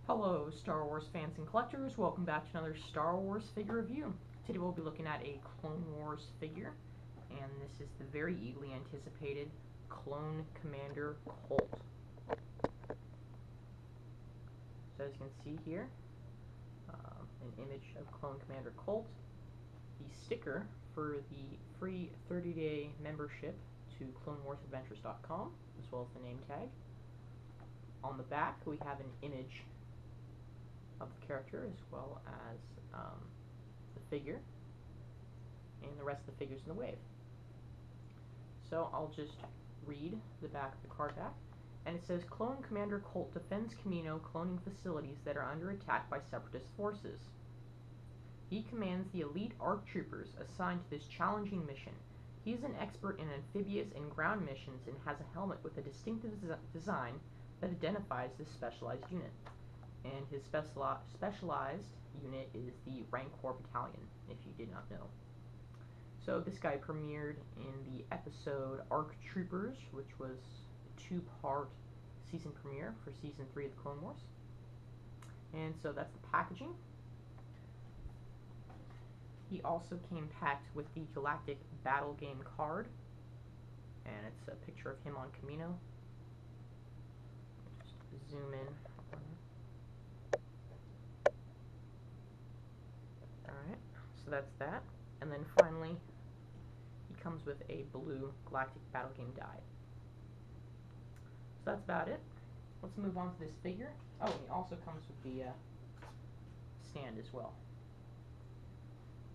Hello Star Wars fans and collectors, welcome back to another Star Wars figure review. Today we'll be looking at a Clone Wars figure, and this is the very eagerly anticipated Clone Commander Colt. So as you can see here, an image of Clone Commander Colt, the sticker for the free 30-day membership to CloneWarsAdventures.com, as well as the name tag. On the back we have an image of the character as well as the figure and the rest of the figures in the wave. So I'll just read the back of the card back, and it says Clone Commander Colt defends Camino cloning facilities that are under attack by Separatist forces. He commands the elite ARC troopers assigned to this challenging mission. He is an expert in amphibious and ground missions and has a helmet with a distinctive design that identifies this specialized unit. And his specialized unit is the Rancor Battalion, if you did not know. So this guy premiered in the episode ARC Troopers, which was a two-part season premiere for Season 3 of the Clone Wars. And so that's the packaging. He also came packed with the Galactic Battle Game card, and it's a picture of him on Camino. Just zoom in. Alright, so that's that. And then finally, he comes with a blue Galactic Battle Game die. So that's about it. Let's move on to this figure. Oh, and he also comes with the stand as well.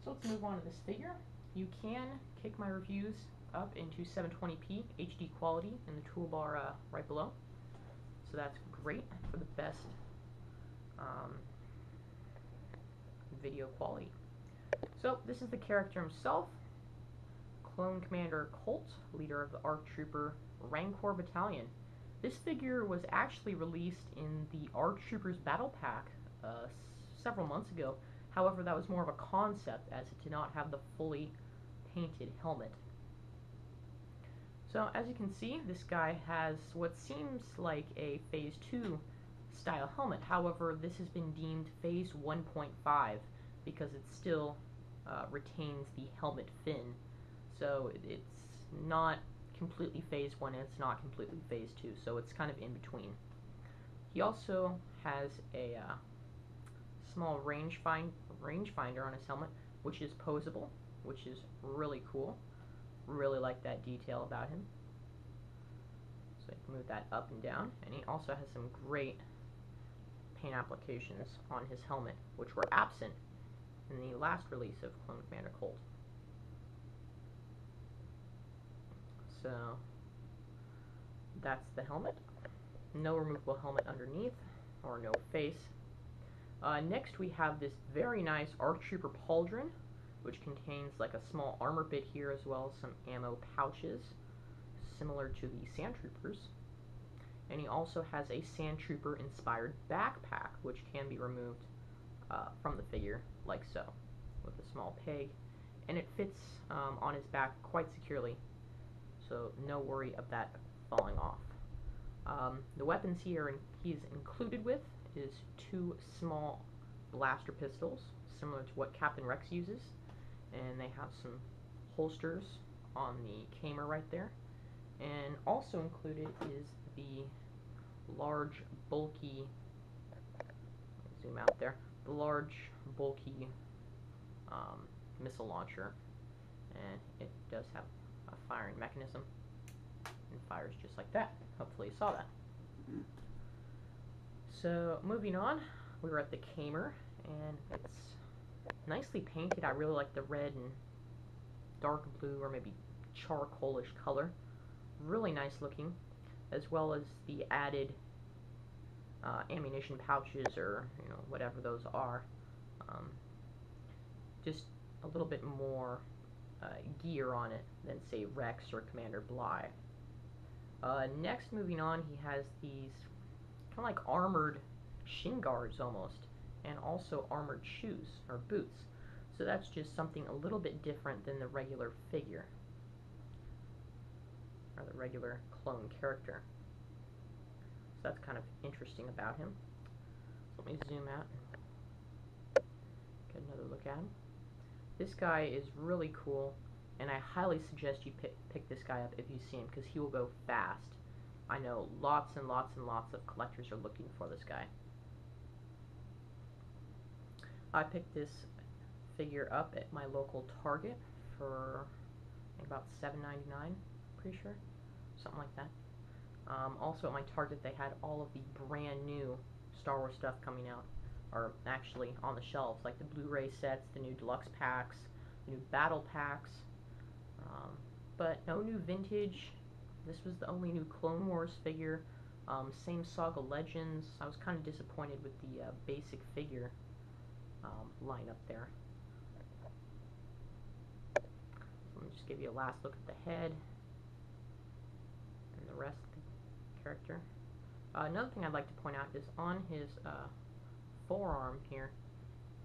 So let's move on to this figure. You can kick my reviews up into 720p HD quality in the toolbar right below. So that's great for the best video quality. So this is the character himself, Clone Commander Colt, leader of the ARC Trooper Rancor Battalion. This figure was actually released in the ARC Troopers Battle Pack several months ago. However, that was more of a concept as it did not have the fully painted helmet. So as you can see, this guy has what seems like a Phase 2 style helmet. However, this has been deemed Phase 1.5 because it still retains the helmet fin. So it's not completely Phase 1 and it's not completely Phase 2, so it's kind of in between. He also has a small rangefinder on his helmet, which is posable, which is really cool. Really like that detail about him. So you can move that up and down, and he also has some great paint applications on his helmet, which were absent in the last release of Clone Commander Colt. So that's the helmet. No removable helmet underneath, or no face. Next we have this very nice ARC Trooper pauldron, which contains like a small armor bit here as well as some ammo pouches, similar to the Sand Troopers. And he also has a Sand Trooper inspired backpack, which can be removed from the figure, like so, with a small peg. And it fits on his back quite securely, so no worry of that falling off. The weapons he's included with is two small blaster pistols, similar to what Captain Rex uses, and they have some holsters on the Kamer right there. And also included is the large, bulky, zoom out there, the large, bulky missile launcher, and it does have a firing mechanism and fires just like that. Hopefully you saw that. So moving on, we were at the Kamer, and it's nicely painted. I really like the red and dark blue or maybe charcoalish color. Really nice looking, as well as the added ammunition pouches, or whatever those are. Just a little bit more gear on it than say Rex or Commander Bly. Next, moving on, he has these kind of like armored shin guards almost, and also armored shoes or boots. So that's just something a little bit different than the regular figure, or the regular clone character. So that's kind of interesting about him. So let me zoom out and get another look at him. This guy is really cool, and I highly suggest you pick this guy up if you see him, because he will go fast. I know lots and lots and lots of collectors are looking for this guy. I picked this figure up at my local Target for I think about $7.99, pretty sure, something like that. Also at my Target they had all of the brand new Star Wars stuff coming out, or actually on the shelves, like the Blu-ray sets, the new deluxe packs, the new battle packs, but no new vintage. This was the only new Clone Wars figure. Same Saga Legends. I was kind of disappointed with the basic figure lineup there. So let me just give you a last look at the head and the rest of the character. Another thing I'd like to point out is on his forearm here,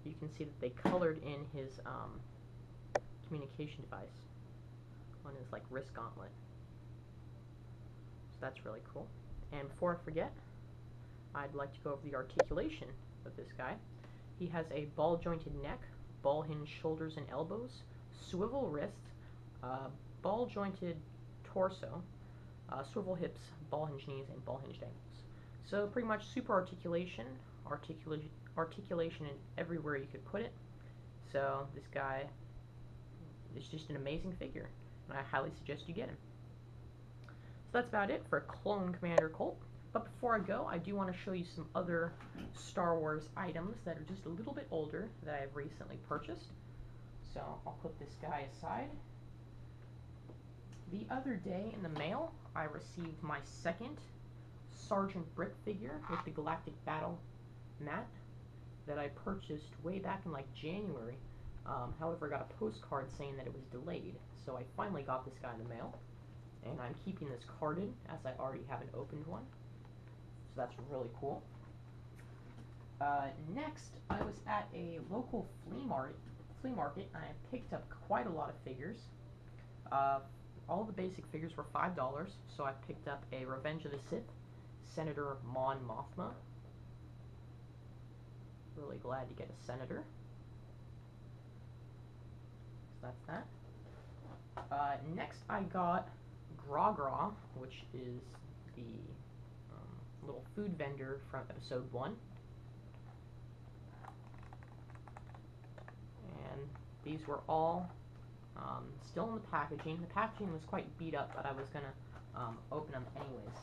you can see that they colored in his communication device on his like wrist gauntlet. So that's really cool. And before I forget, I'd like to go over the articulation of this guy. He has a ball-jointed neck, ball-hinged shoulders and elbows, swivel wrists, ball-jointed torso, swivel hips, ball-hinged knees, and ball-hinged ankles. So pretty much super articulation in everywhere you could put it. So this guy is just an amazing figure, and I highly suggest you get him. So that's about it for Clone Commander Colt. But before I go, I do want to show you some other Star Wars items that are just a little bit older that I have recently purchased. So I'll put this guy aside. The other day in the mail, I received my second Sergeant Brick figure with the Galactic Battle mat that I purchased way back in like January. However, I got a postcard saying that it was delayed, so I finally got this guy in the mail, and I'm keeping this carded as I already have an opened one. So that's really cool. Next, I was at a local flea market, and I picked up quite a lot of figures. All the basic figures were $5, so I picked up a Revenge of the Sith Senator Mon Mothma. Really glad to get a Senator. So that's that. Next, I got Gra Gra, which is the little food vendor from Episode 1. And these were all still in the packaging. The packaging was quite beat up, but I was going to open them anyways.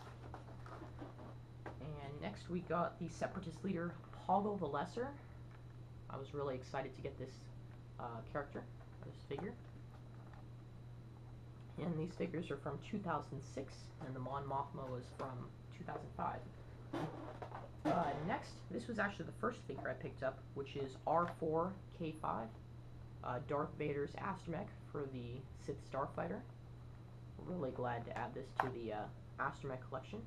And next we got the Separatist leader, Poggle the Lesser. I was really excited to get this character, this figure. And these figures are from 2006, and the Mon Mothma was from 2005. Next, this was actually the first figure I picked up, which is R4K5, Darth Vader's astromech for the Sith Starfighter. Really glad to add this to the astromech collection.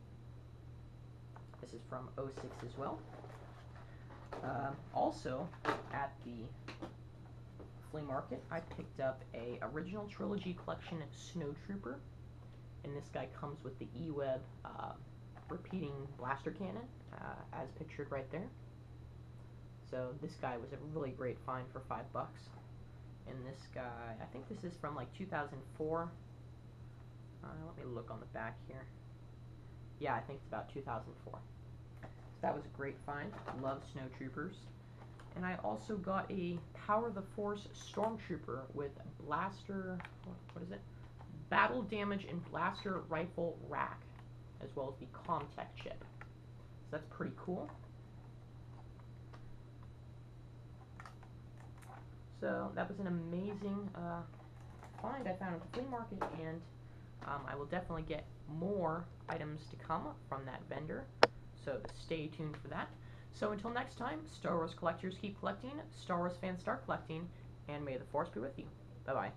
This is from 06 as well. Also, at the flea market, I picked up a original trilogy collection Snowtrooper, and this guy comes with the E-Web repeating blaster cannon, as pictured right there. So this guy was a really great find for $5. And this guy, I think this is from like 2004. Let me look on the back here. Yeah, I think it's about 2004. So that was a great find. Love Snowtroopers. And I also got a Power the Force Stormtrooper with blaster, what is it? Battle damage and blaster rifle rack, as well as the Comtech chip. So that's pretty cool. So that was an amazing find I found at the flea market, and I will definitely get more items to come from that vendor, so stay tuned for that. So until next time, Star Wars collectors keep collecting, Star Wars fans start collecting, and may the Force be with you. Bye-bye.